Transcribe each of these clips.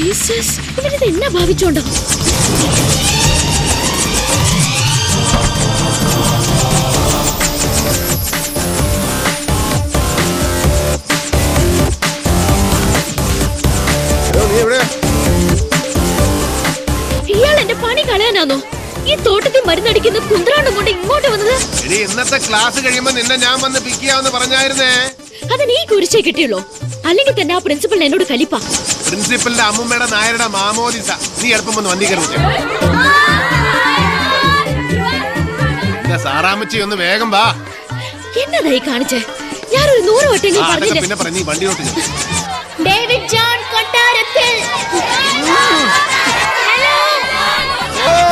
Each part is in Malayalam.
ഇവരിത് എന്നാ ഭാവിച്ചോണ്ടോ? ഇയാൾ എന്റെ പണി കളയാനാണോ ഈ തോട്ടത്തിൽ മരുന്നടിക്കുന്ന കുന്ത്രാണ്ടും കൊണ്ട് ഇങ്ങോട്ട് വന്നത്? ഇന്നത്തെ ക്ലാസ് കഴിയുമ്പോ നിന്നെ ഞാൻ വന്ന് പിക്ക് ചെയ്യാമെന്ന് പറഞ്ഞായിരുന്നേ. അത് നീ കുരിശേ കിട്ടിയുള്ളൂ, അല്ലെങ്കിൽ തന്നെ ആ പ്രിൻസിപ്പൽ എന്നോട് കലിപ്പ. പ്രിൻസിപ്പലിന്റെ അമ്മൂമ്മയുടെ നായരുടെ മാമോദിസ. നീ എളുപ്പം വന്ന് വന്നിക്കരുത്. സാറാമ്മച്ചി ഒന്ന് വേഗം വാ. എന്നതായി കാണിച്ചേ? ഞാനൊരു 100 വട്ടെങ്കിലും പറഞ്ഞില്ലേ? പിന്നെ പറഞ്ഞു വണ്ടിയോട്ട്. ഡേവിഡ് ജോൺ കൊട്ടാരത്തിൽ. ഹലോ.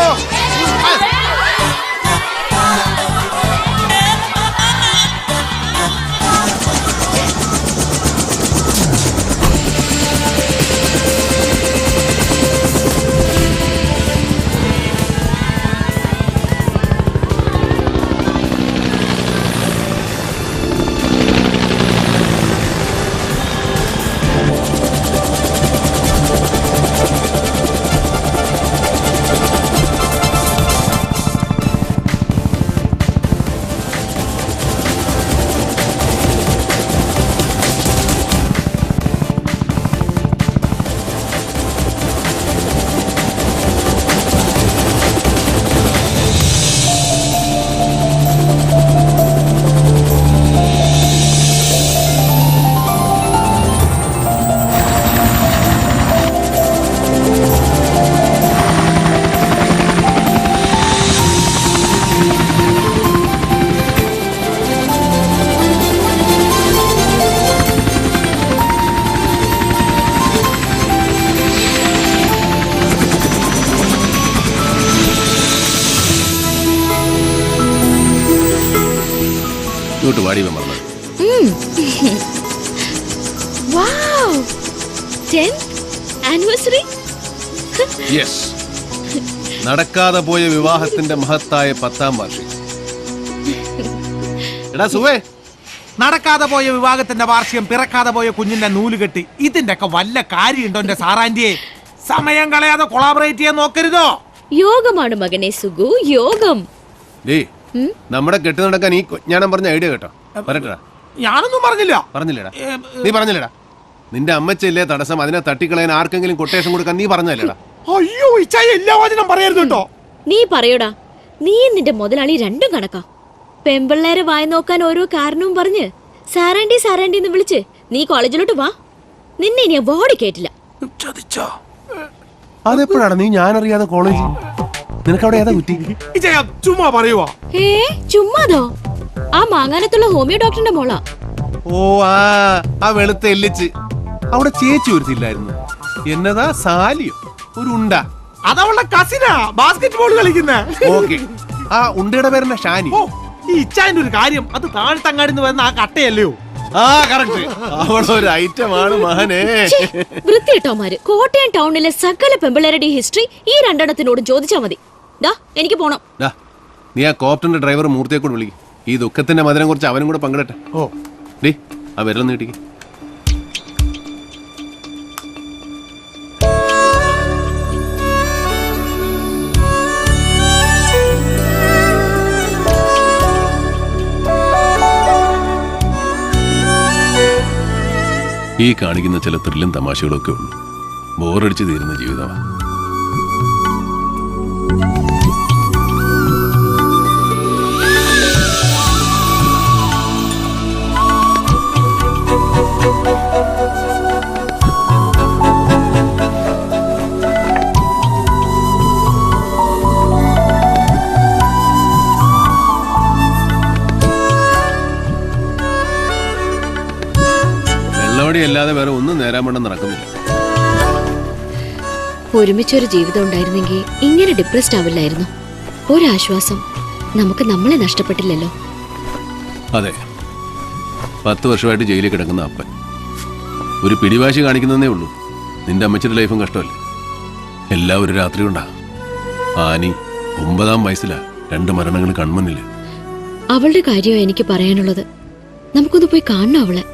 നടക്കാതെ പോയ വിവാഹത്തിന്റെ മഹത്തായ 10ാം വാർഷികം. എടാ സുവേ, നടക്കാതെ പോയ വിവാഹത്തിന്റെ വാർഷികം, പിറക്കാതെ പോയ കുഞ്ഞിന്റെ നൂലുകെട്ടി, ഇതിന്റെ ഒക്കെ വല്ല കാര്യമുണ്ടോ? എന്റെ സാറാന്റിയെ സമയം കളയാതെ കൊളാബറേറ്റ് ചെയ്യാൻ നോക്കരുതോ? യോഗമാണ് മകനെ സുഗു, യോഗം. നമ്മുടെ കെട്ടി നടക്കാൻ ഈ ഞാൻ പറഞ്ഞ ഐഡിയ കേട്ടോ. പറയട്ടാ. ഞാനൊന്നും പറഞ്ഞില്ലടാ. നീ പറഞ്ഞില്ലടാ. നിന്റെ അമ്മച്ചല്ലേ തടസ്സം, അതിനെ തട്ടിക്കളയാൻ ആർക്കെങ്കിലും കൊട്ടേഷൻ കൊടുക്കാൻ നീ പറഞ്ഞല്ലേടാ. അയ്യോ, എല്ലാ വചനം പറയരുതുണ്ടോ? നീ പറയൂടാ. നീ നിന്റെ മുതലാളി രണ്ടും കണക്കാ. പെമ്പിള്ളേരെ വായി നോക്കാൻ ഓരോ കാരണവും പറഞ്ഞ് സാറാണ്ടി സാറാണ്ടി എന്ന് വിളിച്ച് നീ കോളേജിലോട്ട് വാ. നിന്നെ ഇനി ബോഡി കേട്ടില്ല. അതെപ്പോഴാണ് നീ ഞാനറിയാതെ കോളേജ്? നിനക്ക് അവിടെ ഏതാ കുറ്റി? ചുമ്മാ പറയുവാ. ചുമ്മാതോ? ആ മാങ്ങാനത്തുള്ള ഹോമിയോ ഡോക്ടറിന്റെ മോളാ. ഓ, ആ വെളുത്ത എല്ലിച്ച്. അവിടെ ചേച്ചി ഒരുത്തില്ലായിരുന്നു, എന്നതാ സാലിയോ ഒരു ഉണ്ട? അതവളുടെ കസിനാ, ബാസ്കറ്റ് ബോൾ കളിക്കുന്ന. ഓക്കെ, ആ ഉണ്ടയുടെ പേരെന്നാ? ഷാനി. ഈ ഇച്ചാന്റെ ഒരു കാര്യം, അത് താഴ്ത്തങ്ങാടിന്ന് വരുന്ന ആ കട്ടയല്ലയോ? ആ കറക്റ്റ്, അവളൊരു ഐറ്റമാണ് മഹനെ. വൃത്തിയിട്ടോമാര് കോട്ടയം ടൗണിലെ സകല പെമ്പിള്ളേരുടെ ഹിസ്റ്ററി ഈ രണ്ടെണ്ണത്തിനോട് ചോദിച്ചാ മതി. എനിക്ക് പോണം. നീ ആ കോപ്റ്ററിന്റെ ഡ്രൈവർ മൂർത്തിയെ കൂടെ വിളിക്കും. ഈ ദുഃഖത്തിന്റെ മധുരം കുറിച്ച് അവനും കൂടെ പങ്കിടട്ടെ. ഓ ഡേ, ആ വിരൽ നീട്ടിക്ക്. ഈ കാണിക്കുന്ന ചില ത്രില്ലും തമാശകളൊക്കെ ഉള്ളൂ. ബോറടിച്ച് തീരുന്ന ജീവിതമാണ്. അല്ലാതെ വേറെ ഒന്നും നേരാൻ വേണ്ട നടക്കുന്നില്ല. ഒരുമിച്ചൊരു ജീവിതം ഉണ്ടായിരുന്നെങ്കിൽ ഇങ്ങനെ ഡിപ്രസ്ഡ് ആവില്ലായിരുന്നു. ഒരാശ്വാസം, നമുക്ക് നമ്മളെ നഷ്ടപ്പെട്ടില്ലല്ലോ. അതെ, 10 വർഷമായിട്ട് ജയിലിൽ കിടക്കുന്ന അപ്പൻ ഒരു പിടിവാശി കാണിക്കുന്നതേ ഉള്ളൂ. നിന്റെ അമ്മച്ചിയുടെ ലൈഫും കഷ്ടമല്ലേ? എല്ലാം ഒരു രാത്രി കൊണ്ടാ. ആനി 9ാം വയസ്സിലാ 2 മരണങ്ങൾ കൺമുന്നില്ല. അവളുടെ കാര്യമോ എനിക്ക് പറയാനുള്ളത്. നമുക്കൊന്ന് പോയി കാണണം അവളെ.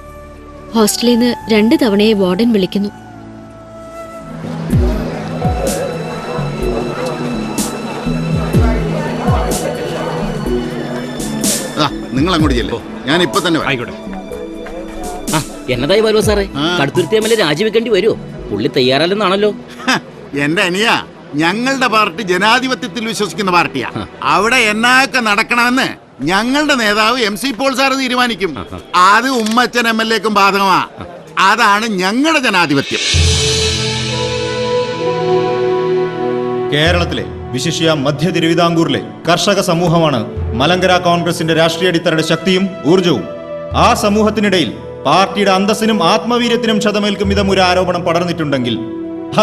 ഹോസ്റ്റലിൽ നിന്ന് 2 തവണയെ വാർഡൻ വിളിക്കുന്നു. നിങ്ങൾ അങ്ങോട്ട് ചെല്ലോ, ഞാൻ ഇപ്പൊ തന്നെ വരാം. ആയിക്കോട്ടെ. എന്നതായി വരുമോ സാറേ? കടുത്തുരുത്തി എം എൽ എ രാജിവെക്കേണ്ടി വരുമോ? പുള്ളി തയ്യാറല്ലെന്നാണല്ലോ. എന്റെ അനിയ, ഞങ്ങളുടെ പാർട്ടി ജനാധിപത്യത്തിൽ വിശ്വസിക്കുന്ന പാർട്ടിയാ. അവിടെ എന്നൊക്കെ നടക്കണമെന്ന് ഞങ്ങളുടെ നേതാവ് MC പോൾ സാറ് തീരുമാനിക്കും. അത് ഉമ്മച്ചൻ MLA-ക്കും ബാധകമാ. അതാണ് ഞങ്ങളുടെ ജനാധിപത്യം. കേരളത്തിലെ വിശിഷ്യ മധ്യ തിരുവിതാംകൂറിലെ കർഷക സമൂഹമാണ് മലങ്കര കോൺഗ്രസിന്റെ രാഷ്ട്രീയ അടിത്തറയുടെ ശക്തിയും ഊർജവും. ആ സമൂഹത്തിനിടയിൽ പാർട്ടിയുടെ അന്തസ്സിനും ആത്മവീര്യത്തിനും ക്ഷതമേൽക്കും വിധം ഒരു ആരോപണം പടർന്നിട്ടുണ്ടെങ്കിൽ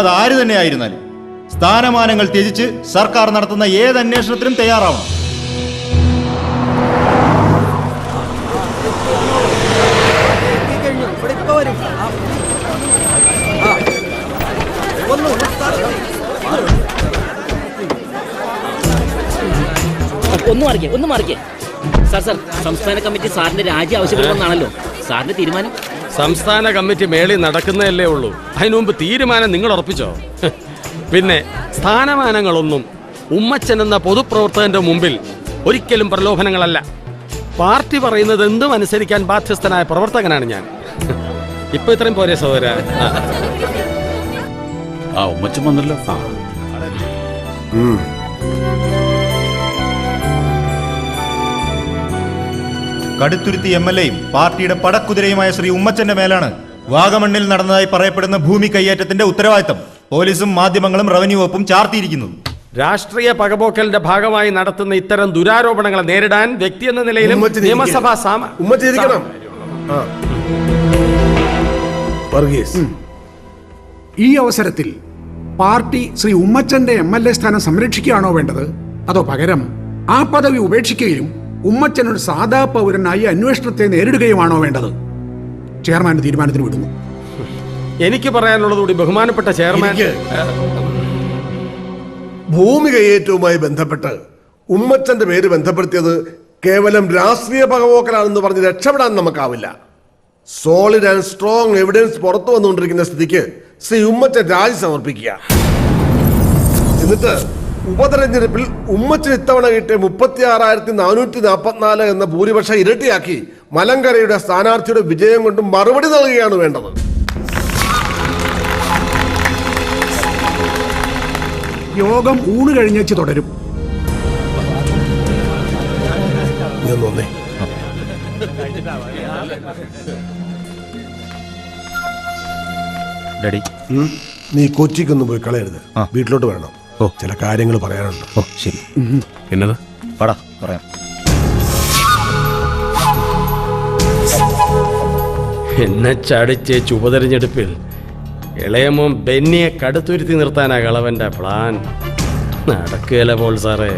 അതാര് തന്നെയായിരുന്നാലും സ്ഥാനമാനങ്ങൾ ത്യജിച്ച് സർക്കാർ നടത്തുന്ന ഏത് അന്വേഷണത്തിനും തയ്യാറാവണം. ഒന്ന് മാറിക്കേ. സാർ, സംസ്ഥാന കമ്മിറ്റി സാറിന്റെ രാജി ആവശ്യപ്പെടുമെന്നാണല്ലോ സാറിന്റെ തീരുമാനം. സംസ്ഥാന കമ്മിറ്റി മേളിൽ നടക്കുന്നതല്ലേ ഉള്ളൂ. അതിനു മുമ്പ് തീരുമാനം നിങ്ങൾ ഉറപ്പിച്ചോ? പിന്നെ സ്ഥാനമാനങ്ങളൊന്നും ഉമ്മച്ചൻ എന്ന പൊതുപ്രവർത്തകന്റെ മുമ്പിൽ ഒരിക്കലും പ്രലോഭനങ്ങളല്ല. പാർട്ടി പറയുന്നത് എന്തും അനുസരിക്കാൻ ബാധ്യസ്ഥനായ പ്രവർത്തകനാണ് ഞാൻ. ഇപ്പൊ ഇത്രയും പോരെ സഹോദര? ഉമ്മച്ചൻ വന്നല്ലോ. കടുത്തുരുത്തി MLA-യും പാർട്ടിയുടെ പടക്കുതിരയുമായ ശ്രീ ഉമ്മച്ചന്റെ മേലാണ് വാഗമണ്ണിൽ നടന്നതായി പറയപ്പെടുന്ന ഭൂമി കയ്യേറ്റത്തിന്റെ ഉത്തരവാദിത്തം പോലീസും മാധ്യമങ്ങളും റവന്യൂ വകുപ്പും ചാർത്തിയിരിക്കുന്നത്. രാഷ്ട്രീയ പകപോക്കലിന്റെ ഭാഗമായി നടത്തുന്ന ഇത്തരം ദുരാരോപണങ്ങളെ നേരിടാൻ വ്യക്തി എന്ന നിലയിലും നിയമസഭാ ഈ അവസരത്തിൽ പാർട്ടി ശ്രീ ഉമ്മച്ചന്റെ MLA സ്ഥാനം സംരക്ഷിക്കുകയാണോ വേണ്ടത്, അതോ പകരം ആ പദവി ഉപേക്ഷിക്കുകയും ഉമ്മച്ചൻ ഒരു സാധാ പൗരനായി അന്വേഷണത്തെ നേരിടുകയുമാണോ വേണ്ടത്? ചെയർമാന്റെ തീരുമാനത്തിന് വിടുന്നു. എനിക്ക് പറയാനുള്ളതുകൂടി ബഹുമാനപ്പെട്ട ചെയർമാൻ. ഭൂമി കയ്യേറ്റവുമായി ബന്ധപ്പെട്ട് ഉമ്മച്ചന്റെ പേര് ബന്ധപ്പെടുത്തിയത് കേവലം രാഷ്ട്രീയ പകപോക്കലാണെന്ന് പറഞ്ഞ് രക്ഷപ്പെടാൻ നമുക്കാവില്ല. സോളിഡ് ആൻഡ് സ്ട്രോങ് എവിഡൻസ് പുറത്തു വന്നുകൊണ്ടിരിക്കുന്ന സ്ഥിതിക്ക് ശ്രീ ഉമ്മച്ചൻ രാജി സമർപ്പിക്കുക. എന്നിട്ട് ഉപതെരഞ്ഞെടുപ്പിൽ ഉമ്മച്ചൻ ഇത്തവണ കിട്ടിയ 36,444 എന്ന ഭൂരിപക്ഷം ഇരട്ടിയാക്കി മലങ്കരയുടെ സ്ഥാനാർത്ഥിയുടെ വിജയം കൊണ്ട് മറുപടി നൽകുകയാണ് വേണ്ടത്. യോഗം ഊണ് കഴിഞ്ഞേച്ച് തുടരും. നീ കൊച്ചിക്കൊന്നും പോയി കളയരുത്, വീട്ടിലോട്ട് വരണം. ചില കാര്യങ്ങൾ പറയാനുണ്ട്. ശരി. എന്നതാ? പറയാം. എന്നെ ചടിച്ചേച്ച് ഉപതെരഞ്ഞെടുപ്പിൽ ഇളയമോൻ ബെന്നിയെ കടുത്തുരുത്തി നിർത്താനാ കളവന്റെ പ്ലാൻ. നടക്കുകയല്ല പോൾ സാറേ,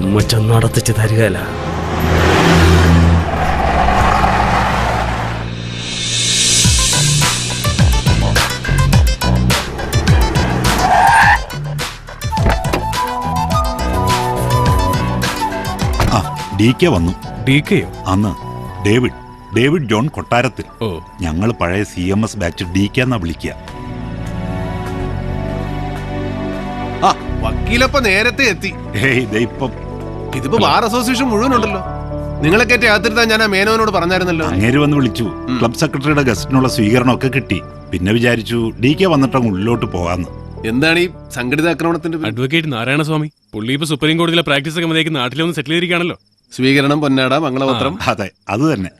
ഉമ്മച്ചൻ നടത്തിച്ച് തരികയല്ല. DK വന്നു. DKയോ? അന്ന് ഡേവിഡ് ജോൺ കൊട്ടാരത്തിൽ. ഞങ്ങൾ പഴയ CMS ബാച്ച് DK എന്നാ വിളിക്കുക. വക്കീലപ്പ നേരത്തെ എത്തി. ഇതിപ്പോ ബാർ അസോസിയേഷൻ മുഴുവനുണ്ടല്ലോ. നിങ്ങളെ കയറ്റി അകത്തിരുത്താൻ ഞാൻ ആ മേനോനോട് പറഞ്ഞായിരുന്നല്ലോ. അങ്ങേര് വന്ന് വിളിച്ചു. ക്ലബ് സെക്രട്ടറിയുടെ ഗസ്റ്റിനുള്ള സ്വീകരണമൊക്കെ കിട്ടി. പിന്നെ വിചാരിച്ചു DK വന്നിട്ടങ്ങ് ഉള്ളിലോട്ട് പോകാന്ന്. എന്താണ് ഈ സംഘടിത ആക്രമണത്തിന്റെ? അഡ്വക്കേറ്റ് നാരായണസ്വാമി പുള്ളി ഇപ്പൊ സുപ്രീം കോടതിയിലെ പ്രാക്ടീസ് ഒക്കെ മതിയാക്കി നാട്ടിലൊന്ന് സെറ്റിൽ ചെയ്തിരിക്കുകയാണല്ലോ. സ്വീകരണം, പൊന്നാട, മംഗളപത്രം. അതെ, അത് തന്നെ.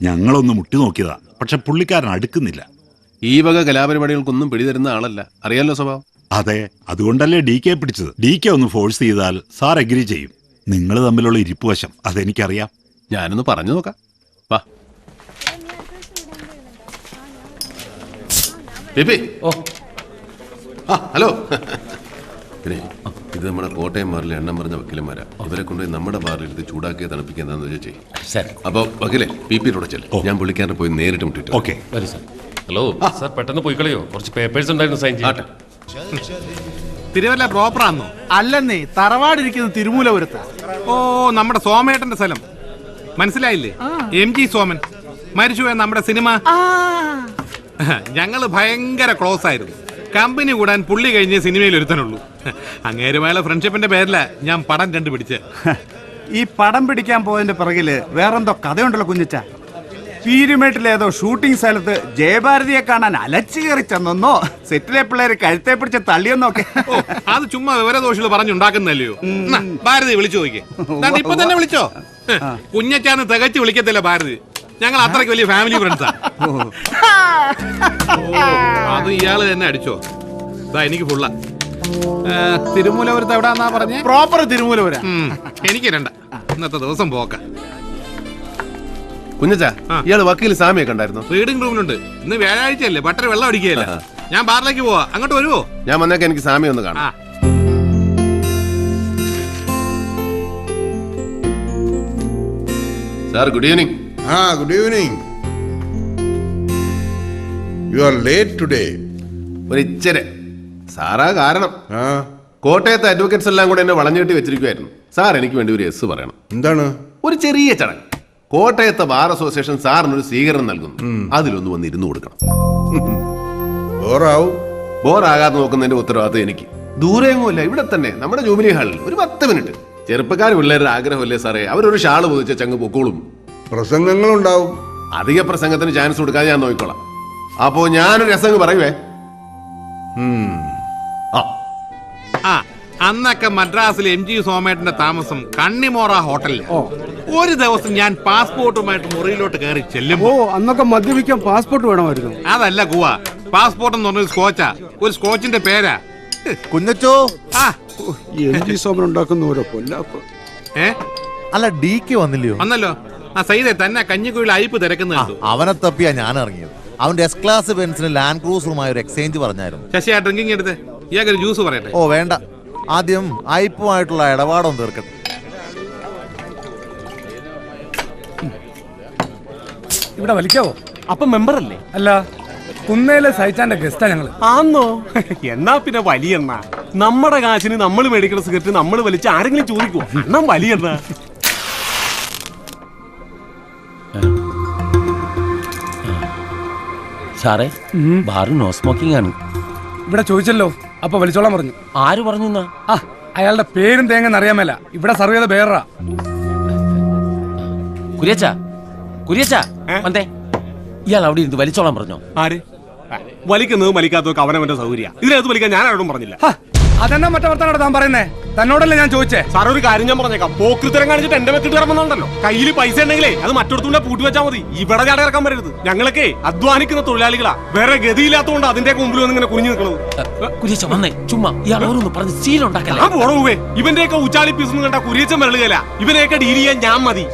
ഞങ്ങളൊന്ന് മുട്ടി നോക്കിയതാ, പക്ഷെ പുള്ളിക്കാരൻ അടുക്കുന്നില്ല. ഈ വക കലാപരിപാടികൾക്കൊന്നും പിടിതരുന്ന ആളല്ല, അറിയാലോ സ്വഭാവം. അതെ, അതുകൊണ്ടല്ലേ DK പിടിച്ചത്. DK ഒന്ന് ഫോഴ്സ് ചെയ്താൽ സാർ അഗ്രി ചെയ്യും. നിങ്ങൾ തമ്മിലുള്ള ഇരിപ്പ് വശം അതെനിക്കറിയാം. ഞാനൊന്ന് പറഞ്ഞു നോക്കാം. വാ. ഹലോ. പിന്നെ ഇത് നമ്മുടെ കോട്ടയം ബാറിലെ എണ്ണം പറഞ്ഞ വക്കീലന്മാരാ. ഇവരെ കൊണ്ടുപോയി നമ്മുടെ ബാറിൽ എടുത്ത് ചൂടാക്കിയ തണുപ്പിക്കുന്നതെന്ന് വെച്ചാൽ. അപ്പൊ വക്കീലെ PP ചെല്ലു. ഞാൻ പുള്ളിക്കാരനെ പോയി നേരിട്ട് മുട്ടിട്ടു. ഓക്കെ. ഹലോ സാർ, പെട്ടെന്ന് പോയി കളയോ? കുറച്ച് പേപ്പേഴ്സ് ഉണ്ടായിരുന്നു സൈൻ ചെയ്യാൻ. തിരുവല്ല പ്രോപ്പറാന്നോ? അല്ലെന്നേ, തറവാടിരിക്കുന്ന തിരുമൂലപുരത്ത്. ഓ, നമ്മുടെ സോമേട്ടന്റെ സ്ഥലം മനസ്സിലായില്ലേ? MG സോമൻ മരിച്ചുപോയ നമ്മുടെ സിനിമ. ഞങ്ങള് ഭയങ്കര ക്ലോസ് ആയിരുന്നു. കമ്പനി കൂടാൻ പുള്ളി കഴിഞ്ഞ സിനിമയിൽ ഒരുത്തനുള്ളൂ. അങ്ങേരുമായുള്ള ഫ്രണ്ട്ഷിപ്പിന്റെ പേരില ഞാൻ പടം കണ്ടുപിടിച്ച്. ഈ പടം പിടിക്കാൻ പോയതിന്റെ പിറകില് വേറെന്തോ കഥയുണ്ടല്ലോ കുഞ്ഞിച്ച. പീരുമേട്ടിലേതോ ഷൂട്ടിംഗ് സ്ഥലത്ത് ജയഭാരതിയെ കാണാൻ അലച്ചു കയറി ചെന്നോ, സെറ്റിലെ പിള്ളേര് കഴുത്തെ പിടിച്ച് തള്ളിയെന്നൊക്കെ. അത് ചുമ്മാ വിവരദോഷികൾ പറഞ്ഞുണ്ടാക്കുന്നല്ലയോ. ഭാരതി വിളിച്ചു നോക്കിയേ, ഇപ്പൊ തന്നെ വിളിച്ചോ. കുഞ്ഞച്ചാന്ന് തികച്ചു വിളിക്കത്തില്ല ഭാരതി. ഞങ്ങൾ അത്രയ്ക്ക് വലിയ ഫാമിലി ഫ്രണ്ട്സാ. അത് ഇയാള് തന്നെ അടിച്ചോ. എനിക്ക് ഫുള്ള. തിരുമൂലപുരത്ത് എവിടാന്നാ പറഞ്ഞേ? പ്രോപ്പർ തിരുമൂലപുര. എനിക്ക് രണ്ട. ഇന്നത്തെ ദിവസം പോക്ക. കുഞ്ഞച്ചാ, ഇയാള് വക്കീൽ സാമിയെ കണ്ടായിരുന്നു? റീഡിംഗ് റൂമിലുണ്ട്. ഇന്ന് വ്യാഴാഴ്ചയല്ലേ, ബട്ടർ വെള്ളം അടിക്കുകയല്ല. ഞാൻ ബാറിലേക്ക് പോവാ, അങ്ങോട്ട് വരുവോ? ഞാൻ വന്നേക്ക് എനിക്ക് സാമിയെ ഒന്ന് കാണാം. Sir, good evening. Good evening. You are late today. ഒരു ഇച്ചിരി സാറാ കാരണം. കോട്ടയത്തെ അഡ്വക്കേറ്റ്സ് എല്ലാം കൂടെ എന്നെ വളഞ്ഞുകെട്ടി വെച്ചിരിക്കുമായിരുന്നു. സാർ എനിക്ക് വേണ്ടി ഒരു എസ് പറയണം. എന്താണ്? ഒരു ചെറിയ ചടങ്ങ്. കോട്ടയത്തെ ബാർ അസോസിയേഷൻ സാറിനൊരു സ്വീകരണം നൽകുന്നു. അതിലൊന്ന് വന്ന് ഇരുന്ന് കൊടുക്കണം. ബോറാകാതെ നോക്കുന്നതിന്റെ ഉത്തരവാദിത്തം എനിക്ക്. ദൂരെയൊന്നുമില്ല, ഇവിടെ തന്നെ നമ്മുടെ ജൂബിലി ഹാളിൽ ഒരു 10 മിനിറ്റ്. ചെറുപ്പക്കാർ പിള്ളേരുടെ ആഗ്രഹമല്ലേ സാറേ, അവരൊരു ഷാള് പൊതിച്ച ചങ്ങ് പൊക്കോളും. പ്രസംഗങ്ങളുണ്ടാവും. അധിക പ്രസംഗത്തിന് ചാൻസ് കൊടുക്കാതെ ഞാൻ നോക്കിക്കോളാം. അപ്പോ ഞാനൊരു രസം പറയുവേ. അന്നൊക്കെ മദ്രാസിലെ MG സോമേട്ടന്റെ താമസം കണ്ണിമോറ ഹോട്ടലിൽ. ഒരു ദിവസം ഞാൻ പാസ്പോർട്ടുമായിട്ട് മുറിയിലോട്ട് കയറി ചെല്ലുമ്പോ അന്നൊക്കെ മദ്യപിക്കാൻ പാസ്പോർട്ട് വേണമായിരുന്നു. അതല്ല കുവ, പാസ്പോർട്ട് എന്ന് പറഞ്ഞൊരു സ്കോച്ചാ. ഒരു സ്കോച്ചിന്റെ പേരാ. കുഞ്ഞച്ചോ, MG സോമൻ ഉണ്ടാക്കുന്ന ഓരോ പൊല്ലാപ്പ്. അല്ല, DK വന്നില്ലയോ? വന്നല്ലോ. സൈദെ തന്നെ കഞ്ഞിക്കുഴിയിൽ അയപ്പ് തിരക്കുന്നുണ്ട്. അവനെ തപ്പിയാ ഞാൻ ഇറങ്ങിയത്. അവന്റെ S ക്ലാസ് ബെൻസിന് ലാൻഡ് ക്രൂസറുമായി ഒരു എക്സ്ചേഞ്ച് പറഞ്ഞായിരുന്നു. ശശി, ആ ഡ്രിങ്കിങ് എടുത്ത് ഇയാൾക്കൊരു ജ്യൂസ് പറയട്ടെ. ഓ വേണ്ട, ആദ്യം അയപ്പുമായിട്ടുള്ള ഇടപാടൊന്നും തീർക്കട്ടെ. ഇവിടെ വലിക്കാവോ? അപ്പൊ മെമ്പർ അല്ലേ? അല്ല, കുന്നേലെ സഹിച്ചാന്റെ ഗസ്റ്റാ ഞങ്ങള്. ആന്നോ? എന്നാ പിന്നെ വലിയെണ്ണ. നമ്മുടെ കാശിന് നമ്മൾ മേടിക്കുന്ന സിഗരറ്റ് നമ്മൾ വലിച്ച് ആരെങ്കിലും ചോദിക്കുവോ? എന്നാ വലിയെണ്ണ. സാറേ, ബാറ് നോ സ്മോക്കിംഗ് ആണ്. ഇവിടെ ചോദിച്ചല്ലോ, അപ്പൊ വലിച്ചോളാൻ പറഞ്ഞു. ആര് പറഞ്ഞു? അയാളുടെ പേരും തേങ്ങ അറിയാമല്ല. ഇവിടെ സർവ് ചെയ്ത പേരാ. കുര്യച്ചാ, കുര്യച്ചാ വന്നേ. ഇയാൾ അവിടെ ഇരുന്ന് വലിച്ചോളാൻ പറഞ്ഞോ? ആര് വലിക്കുന്നതും വലിക്കാത്തതൊക്കെ അവനവന്റെ സൗകര്യ. ഇതിനകത്ത് വലിക്കാൻ ഞാൻ ആരോടും പറഞ്ഞില്ല. അതെന്നാ മറ്റേ വർത്താനോട് താൻ പറയുന്നേ? തന്നോടല്ലേ ഞാൻ ചോദിച്ചേ? സാർ, ഒരു കാര്യം ഞാൻ പറഞ്ഞേക്കാം. പോക്കൃത്തരം കാണിച്ചിട്ട് എന്റെ വെക്കിട്ട് ഇറങ്ങുന്നുണ്ടല്ലോ. കയ്യിൽ പൈസ ഉണ്ടെങ്കിലേ അത് മറ്റൊരുത്തൂടെ പൂട്ടി വെച്ചാൽ മതി. ഇവിടെ ചാടി ഇറക്കാൻ വരരുത്. ഞങ്ങളൊക്കെ അധ്വാനിക്കുന്ന തൊഴിലാളികളാ. വേറെ ഗതിയില്ലാത്തതുകൊണ്ട് അതിന്റെ മുമ്പിൽ വന്ന് ഇങ്ങനെ കുഞ്ഞു നിൽക്കുന്നത്. കുര്യച്ച വന്നേ, ചുമ്മാ ഇയാൾ ഓരോന്ന് പറഞ്ഞ് സീലുണ്ടാക്കല്ലേ. ഞാൻ പോണേ. ഇവന്റെയൊക്കെ ഉച്ചാളി പീസ് കണ്ട കുര്യച്ചൻ വരളുകയില്ല. ഇവനെയൊക്കെ ഡീൽ ചെയ്യാൻ ഞാൻ മതി.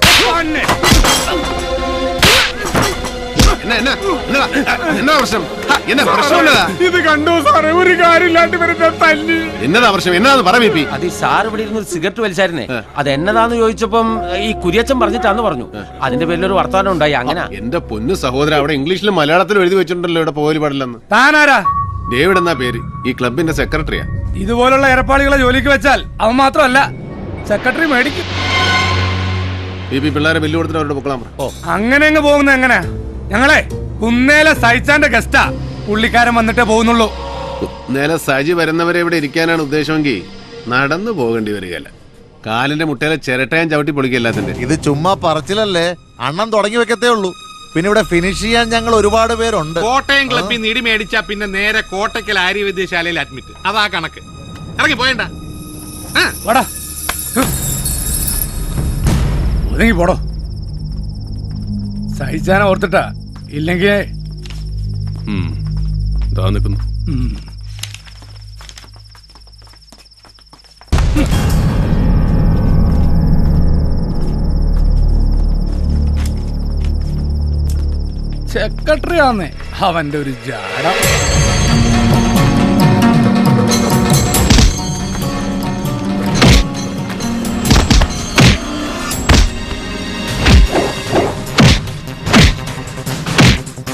ഇത് കണ്ടോ സാറേ? ഒരു കാര്യമില്ലാണ്ട് തല്ലി. എന്നതാ പ്രശ്നം? എന്നാന്ന് പറയപ്പി. അത് ഈ സാർ ഇവിടെ ഇരുന്ന് സിഗരറ്റ് വലിച്ചായിരുന്നേ. അത് എന്നതാന്ന് ചോദിച്ചപ്പം ഈ കുര്യച്ചൻ പറഞ്ഞിട്ടാന്ന് പറഞ്ഞു. അതിന്റെ പേരിലൊരു വർത്തമാനം ഉണ്ടായി. അങ്ങനെ എന്റെ പൊന്നു സഹോദരൻ, അവിടെ ഇംഗ്ലീഷിലും മലയാളത്തിലും എഴുതി വെച്ചിട്ടുണ്ടല്ലോ ഇവിടെ പോകല് പാടില്ലെന്ന്. താനാരാ? ഡേവിഡ് എന്നാ പേര്. ഈ ക്ലബിന്റെ സെക്രട്ടറിയാ. ഇതുപോലുള്ള ഏർപ്പാടുകളെ ജോലിക്ക് വെച്ചാൽ അവൻ മാത്രമല്ല സെക്രട്ടറി മേടിക്കും. പിള്ളേരെ ബില്ല് കൊടുത്തിട്ട് അവരുടെ പൊക്കളാൻ. അങ്ങനെ അങ്ങ് പോകുന്നത് എങ്ങനെയാ? ഞങ്ങളെ കുന്നേലെ സഹിച്ചാന്റെ ഗസ്റ്റാ. പുള്ളിക്കാരൻ വന്നിട്ടേ പോകുന്നുള്ളൂ. കുന്നേലെ സജി വരുന്നവരെ ഇവിടെ ഇരിക്കാനാണ് ഉദ്ദേശമെങ്കിൽ നടന്നു പോകേണ്ടി വരികയല്ല. കാലിന്റെ മുട്ടയിലെ ചിരട്ടയും ചവിട്ടി പൊളിക്കല്ലാത്തിന്റെ. ഇത് ചുമ്മാ പറച്ചിലല്ലേ, അണ്ണം തുടങ്ങി വെക്കത്തേ ഉള്ളൂ. പിന്നെ ഇവിടെ ഫിനിഷ് ചെയ്യാൻ ഞങ്ങൾ ഒരുപാട് പേരുണ്ട്. കോട്ടയം ക്ലബിൽ നിന്ന് ഇടി മേടിച്ചാ പിന്നെ നേരെ കോട്ടയ്ക്കൽ ആര്യവൈദ്യശാലയിൽ അഡ്മിറ്റ്. അതാ കണക്ക്. ഇറങ്ങി പോയണ്ട. പോടോ. സഹിച്ചാനെ ഓർത്തിട്ടാ, ഇല്ലെങ്കിൽ സെക്രട്ടറി ആന്നേ അവന്റെ ഒരു ജാട.